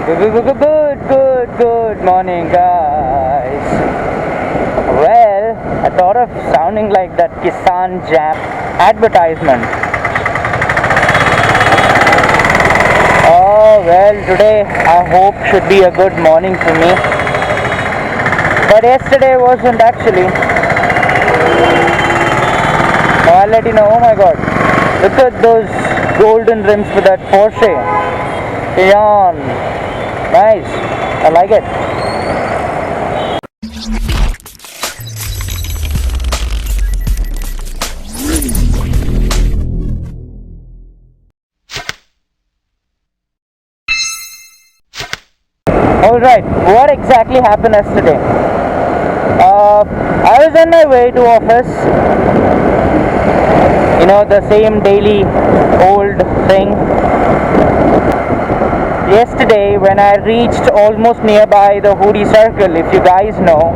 Good morning, guys. Well, I thought of sounding like that Kisan Jam advertisement. Oh, well, today I hope should be a good morning for me. But yesterday wasn't actually. Now I'll let you know. Oh my god. Look at those golden rims for that Porsche. Cayenne. Nice. I like it. Alright, what exactly happened yesterday? I was on my way to office. You know, the same daily old thing. Yesterday, when I reached almost nearby the Hooghly Circle, if you guys know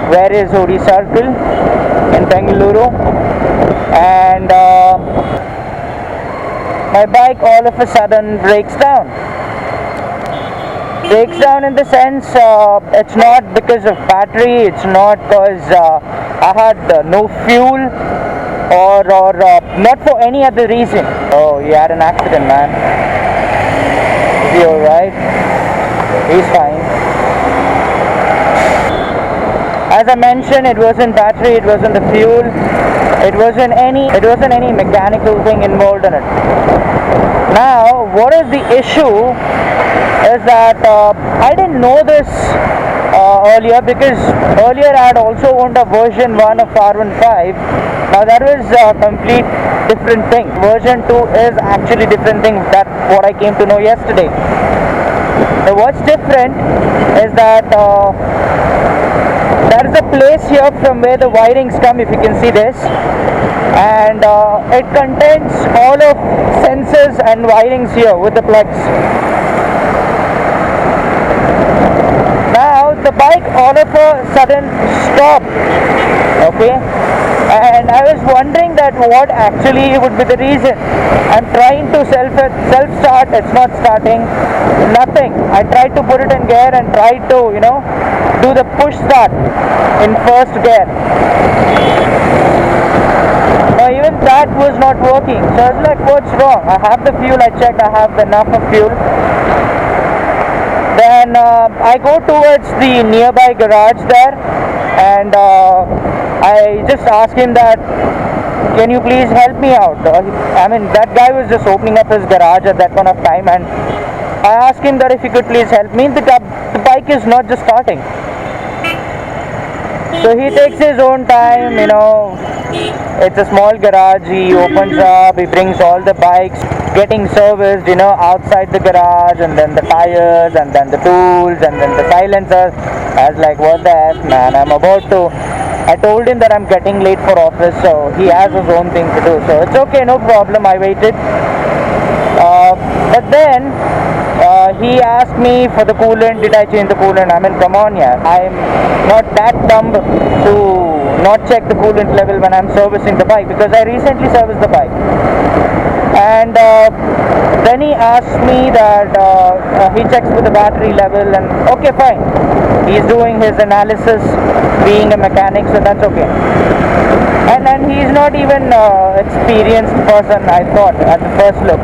where is Hooghly Circle in Bengaluru, and my bike all of a sudden breaks down. Breaks down in the sense it's not because of battery, it's not because I had no fuel or not for any other reason. Oh, he had an accident, man. Is he alright? He's fine. As I mentioned, it wasn't battery, it wasn't the fuel, it wasn't any mechanical thing involved in it. Now, what is the issue is that I didn't know this earlier, because earlier I had also owned a version 1 of R15. Now that was a complete different thing. Version 2 is actually different thing. That's what I came to know yesterday. So what's different is that there is a place here from where the wirings come, if you can see this, and it contains all of sensors and wirings here with the plugs. Now the bike all of a sudden stopped, okay, and I was wondering that what actually would be the reason. I'm trying to self start, it's not starting, nothing. I tried to put it in gear and tried to, you know, do the push start in first gear. Now even that was not working, so I was like, what's wrong? I have the fuel, I checked, I have enough of fuel. Then I go towards the nearby garage there, and I just ask him that, can you please help me out? I mean, that guy was just opening up his garage at that point of time, and I asked him that if he could please help me. The bike is not just starting. So he takes his own time, you know, it's a small garage, he opens up, he brings all the bikes getting serviced, you know, outside the garage, and then the tires, and then the tools, and then the silencers. I was like, what the F, man, I told him that I'm getting late for office, so he has his own thing to do, so it's okay, no problem, I waited. But then he asked me for the coolant. Did I change the coolant? I mean, come on, yeah. I'm not that dumb to not check the coolant level when I'm servicing the bike, because I recently serviced the bike. And then he asked me that he checks with the battery level, and okay, fine. He's doing his analysis, being a mechanic, so that's okay. And then he's not even experienced person, I thought, at the first look.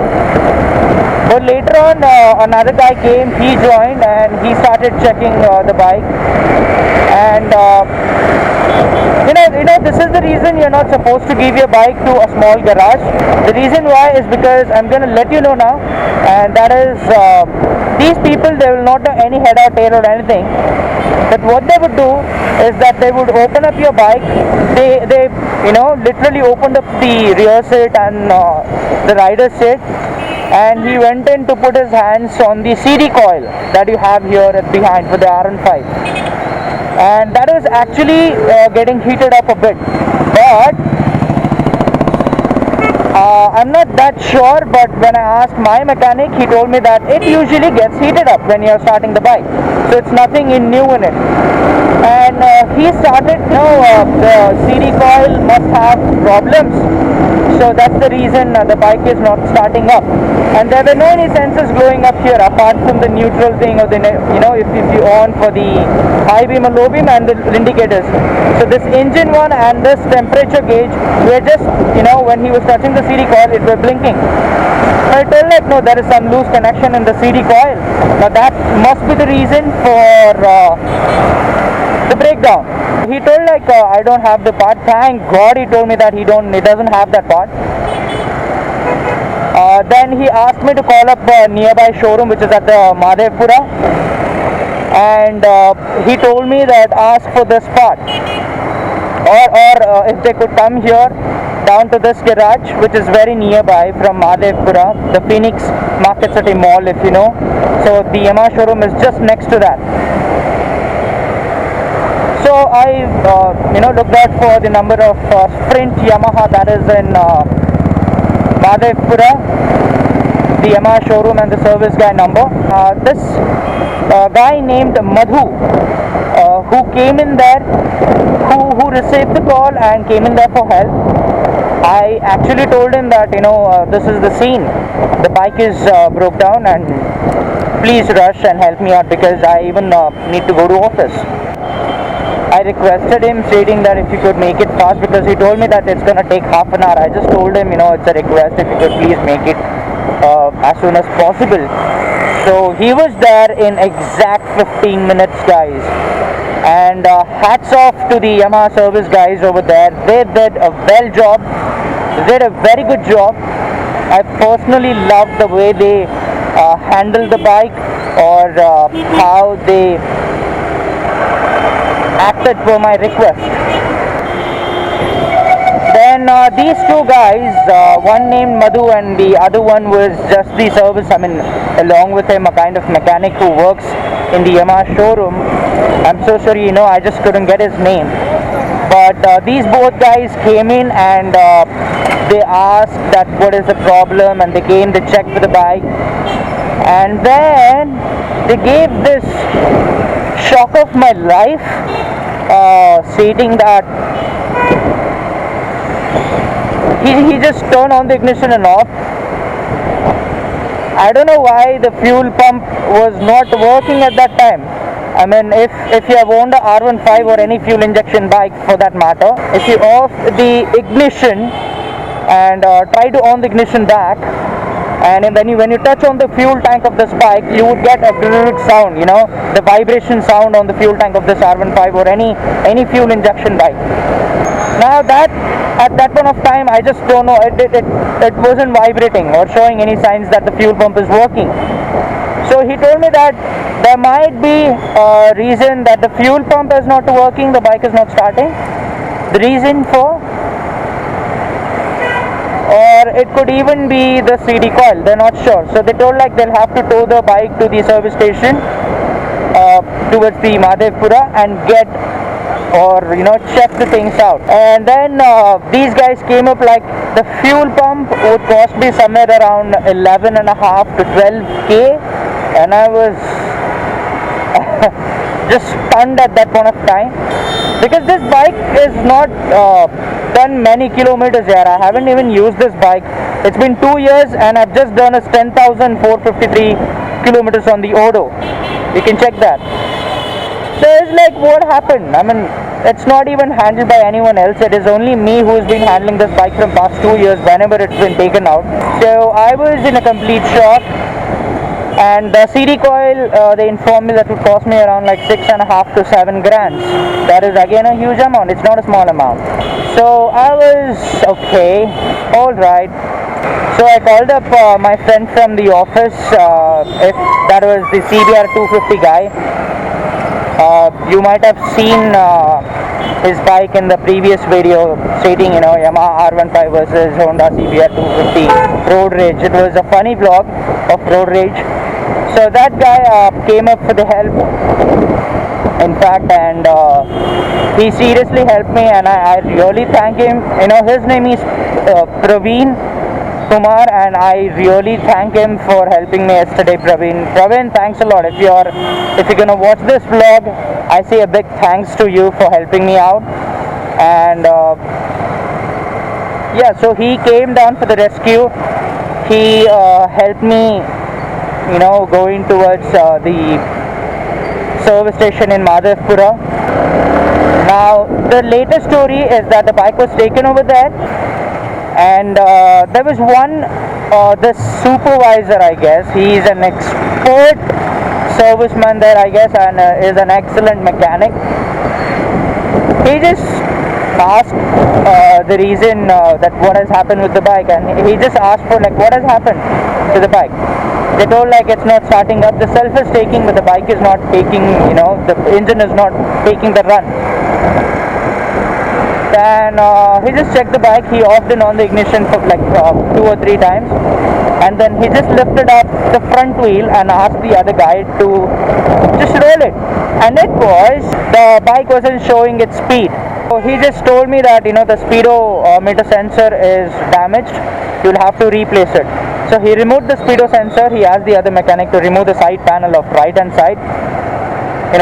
But later on, another guy came, he joined, and he started checking the bike. And you know, this is the reason you're not supposed to give your bike to a small garage. The reason why is because I'm going to let you know now, and that is, these people, they will not know any head or tail or anything. But what they would do is that they would open up your bike. They you know, literally opened up the rear seat and the rider's seat, and he went in to put his hands on the CD coil that you have here behind for the R15, and that was actually getting heated up a bit. But I'm not that sure, but when I asked my mechanic, he told me that it usually gets heated up when you're starting the bike, so it's nothing new in it. And he started, no, the CD coil must have problems. So that's the reason the bike is not starting up. And there were no any sensors glowing up here apart from the neutral thing or the, if you on for the high beam or low beam and the indicators. So this engine one and this temperature gauge were just, when he was touching the CD coil, it were blinking. I told like, no, there is some loose connection in the CD coil. Now that must be the reason for the breakdown. He told like, I don't have the part. Thank God he told me that he doesn't have that part. Then he asked me to call up a nearby showroom which is at the Madhevpura, and he told me that ask for this part, or if they could come here down to this garage which is very nearby from Madhevpura, the Phoenix Market City Mall, if you know. So the Yamaha showroom is just next to that. So I looked out for the number of Sprint Yamaha that is in Madhevpura, the Yamaha showroom and the service guy number. This guy named Madhu, who came in there, who received the call and came in there for help. I actually told him that this is the scene, the bike is broke down and please rush and help me out because I even need to go to office. I requested him stating that if he could make it fast because he told me that it's gonna take half an hour. I just told him it's a request if he could please make it as soon as possible. So he was there in exact 15 minutes, guys. And hats off to the Yamaha service guys over there. They did a well job. They did a very good job. I personally loved the way they handled the bike, or how they acted for my request. Then these two guys, one named Madhu and the other one was just the service, along with him, a kind of mechanic who works in the Yamaha showroom. I'm so sorry, I just couldn't get his name. But these both guys came in and they asked that what is the problem, and they came to check for the bike. And then they gave this shock of my life, stating that he just turned on the ignition and off. I don't know why the fuel pump was not working at that time. If you have owned a R15 or any fuel injection bike for that matter, if you off the ignition and try to on the ignition back, and when you touch on the fuel tank of this bike, you would get a sound, the vibration sound on the fuel tank of this R15 or any fuel injection bike. Now that at that point of time, I just don't know, it wasn't vibrating or showing any signs that the fuel pump is working. So he told me that there might be a reason that the fuel pump is not working, the bike is not starting. The reason for, or it could even be the CD coil, they're not sure. So they told like they'll have to tow the bike to the service station towards the Madhevpura and get, or check the things out. And then these guys came up like the fuel pump would cost me somewhere around 11.5 to 12k, and I was just stunned at that point of time because this bike is not done many kilometers here. I haven't even used this bike. It's been 2 years and I've just done a 10,453 kilometers on the Odo. You can check that. So it's like, what happened? It's not even handled by anyone else. It is only me who's been handling this bike from past 2 years whenever it's been taken out. So I was in a complete shock. And the CD coil, they informed me that would cost me around like 6.5 to 7 grand. That is again a huge amount. It's not a small amount. So I was okay, alright. So I called up my friend from the office, if that was the CBR 250 guy. You might have seen his bike in the previous video stating, Yamaha R15 versus Honda CBR 250 Road Rage. It was a funny vlog of Road Rage. So that guy came up for the help, in fact, and he seriously helped me, and I really thank him. His name is Praveen Kumar, and I really thank him for helping me yesterday, Praveen. Praveen, thanks a lot. If you're gonna watch this vlog, I say a big thanks to you for helping me out. And Yeah, so he came down for the rescue. He helped me, going towards the service station in Madhavpura. Now, the latest story is that the bike was taken over there, and there was the supervisor, I guess. He is an expert serviceman there, I guess, and is an excellent mechanic. He just asked the reason that what has happened with the bike, and he just asked for like what has happened to the bike. They told like it's not starting up. The self is taking, but the bike is not taking. The engine is not taking the run. Then he just checked the bike. He offed and on the ignition for like 2 or 3 times, and then he just lifted up the front wheel and asked the other guy to just roll it. And the bike wasn't showing its speed. So he just told me that the speedometer sensor is damaged. You'll have to replace it. So he removed the speedo sensor. He asked the other mechanic to remove the side panel of right hand side.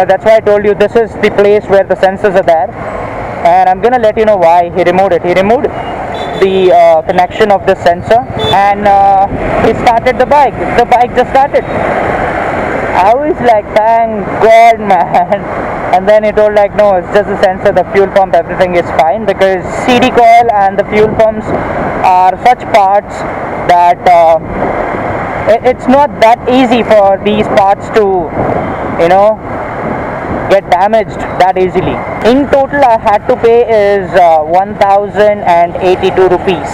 That's why I told you this is the place where the sensors are there. And I'm gonna let you know why he removed it. He removed the connection of the sensor, and he started the bike. The bike just started. I was like, thank God, man. And then he told like, no, it's just the sensor, the fuel pump, everything is fine, because CD coil and the fuel pumps are such parts that it's not that easy for these parts to get damaged that easily. In total, I had to pay is 1,082 rupees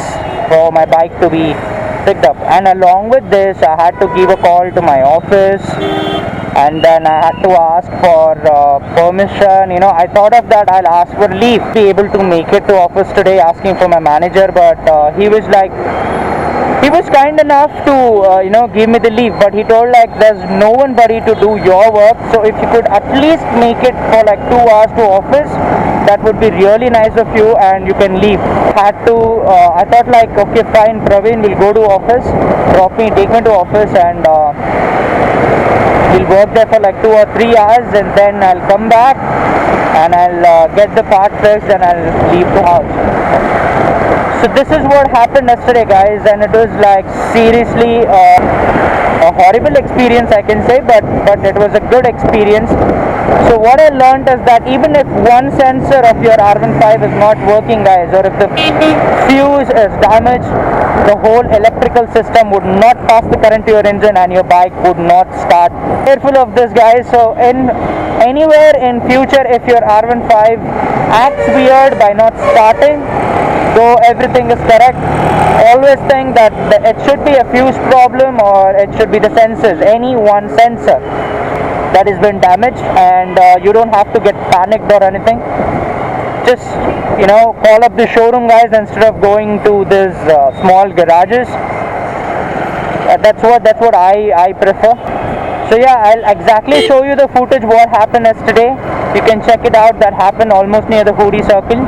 for my bike to be picked up, and along with this I had to give a call to my office, and then I had to ask for permission. I thought of that I'll ask for leave, be able to make it to office today, asking for my manager, but he was kind enough to give me the leave, but he told like there's no one buddy to do your work, so if you could at least make it for like 2 hours to office, that would be really nice of you, and you can leave. I thought like, okay fine, Praveen will go to office, take me to office, and we'll work there for like 2 or 3 hours, and then I'll come back and I'll get the part fixed and I'll leave the house. So this is what happened yesterday, guys, and it was like seriously a horrible experience, I can say, but it was a good experience. So what I learned is that even if one sensor of your R15 is not working, guys, or if the fuse is damaged, the whole electrical system would not pass the current to your engine and your bike would not start. Careful of this, guys. So anywhere in future, if your R15 acts weird by not starting, though everything is correct, always think that it should be a fuse problem or it should be the sensors, any one sensor that has been damaged, and you don't have to get panicked or anything. Just call up the showroom, guys, instead of going to these small garages. That's what I prefer. So yeah, I'll exactly show you the footage what happened yesterday. You can check it out. That happened almost near the Hooghly Circle.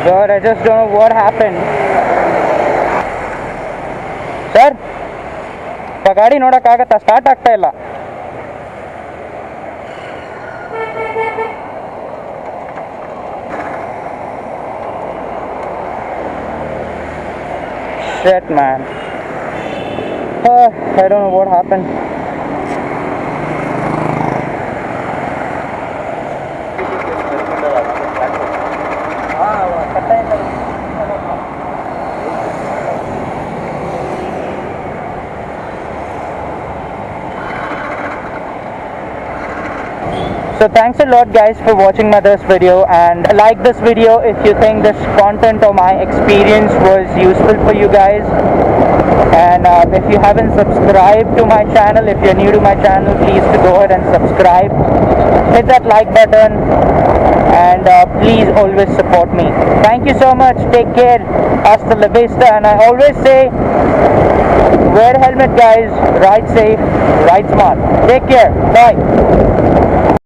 God, I just don't know what happened. Sir, ಗಾಡಿ ನೋಡಕ್ಕಾಗತ್ತಾ? Start ಆಗ್ತಾ ಇಲ್ಲ. Shit, man. I don't know what happened. So thanks a lot guys for watching my this video, and like this video if you think this content or my experience was useful for you guys. And if you haven't subscribed to my channel, if you're new to my channel, please to go ahead and subscribe. Hit that like button, and please always support me. Thank you so much. Take care. Hasta la vista. And I always say, wear helmet guys, ride safe, ride smart. Take care. Bye.